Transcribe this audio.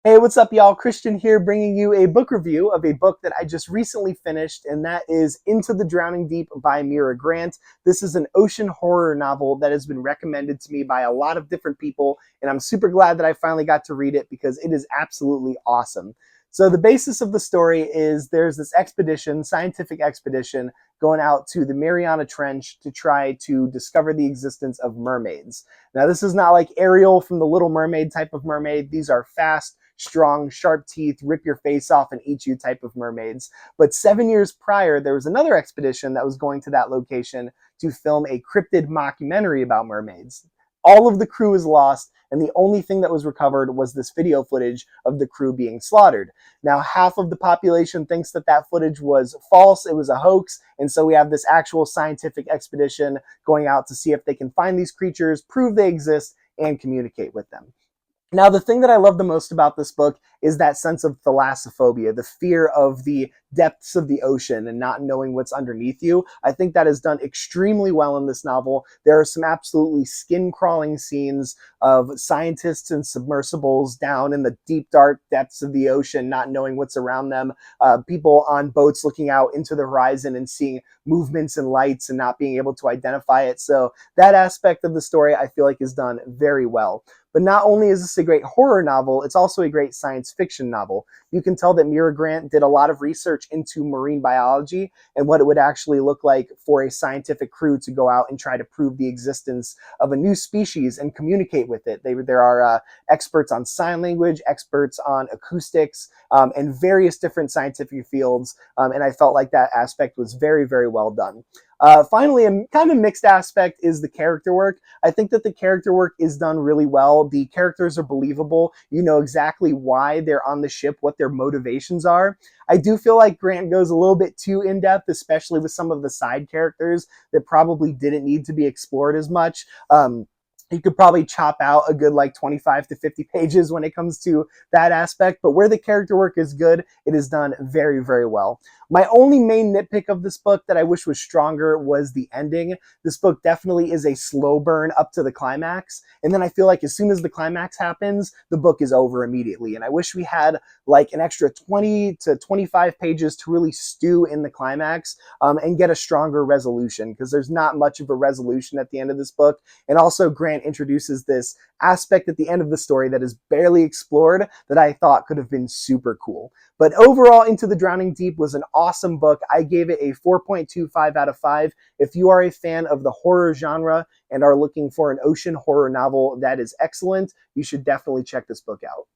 Hey, what's up, y'all? Christian here, bringing you a book review of a book that I just recently finished, and that is Into the Drowning Deep by Mira Grant. This is an ocean horror novel that has been recommended to me by a lot of different people, and I'm super glad that I finally got to read it because it is absolutely awesome. So the basis of the story is there's this expedition, scientific expedition, going out to the Mariana Trench to try to discover the existence of mermaids. Now, this is not like Ariel from the Little Mermaid type of mermaid. These are fast, strong, sharp teeth, rip your face off and eat you type of mermaids. But 7 years prior, there was another expedition that was going to that location to film a cryptid mockumentary about mermaids. All of the crew is lost, and the only thing that was recovered was this video footage of the crew being slaughtered. Now, half of the population thinks that that footage was false, it was a hoax, and so we have this actual scientific expedition going out to see if they can find these creatures, prove they exist, and communicate with them. Now, the thing that I love the most about this book is that sense of thalassophobia, the fear of the depths of the ocean and not knowing what's underneath you. I think that is done extremely well in this novel. There are some absolutely skin-crawling scenes of scientists and submersibles down in the deep, dark depths of the ocean, not knowing what's around them. People on boats looking out into the horizon and seeing movements and lights and not being able to identify it. So that aspect of the story, I feel like, is done very well. But not only is this a great horror novel, it's also a great science fiction novel. You can tell that Mira Grant did a lot of research into marine biology and what it would actually look like for a scientific crew to go out and try to prove the existence of a new species and communicate with it. There are experts on sign language, experts on acoustics, and various different scientific fields. And I felt like that aspect was very, very well done. Finally, a kind of mixed aspect is the character work. I think that the character work is done really well. The characters are believable. You know exactly why they're on the ship, what their motivations are. I do feel like Grant goes a little bit too in-depth, especially with some of the side characters that probably didn't need to be explored as much. You could probably chop out a good like 25 to 50 pages when it comes to that aspect, but where the character work is good, it is done very, very well. My only main nitpick of this book that I wish was stronger was the ending. This book definitely is a slow burn up to the climax, and then I feel like as soon as the climax happens, the book is over immediately, and I wish we had like an extra 20 to 25 pages to really stew in the climax and get a stronger resolution, because there's not much of a resolution at the end of this book. And also Grant introduces this aspect at the end of the story that is barely explored that I thought could have been super cool. But overall, Into the Drowning Deep was an awesome book. I gave it a 4.25 out of 5. If you are a fan of the horror genre and are looking for an ocean horror novel that is excellent, you should definitely check this book out.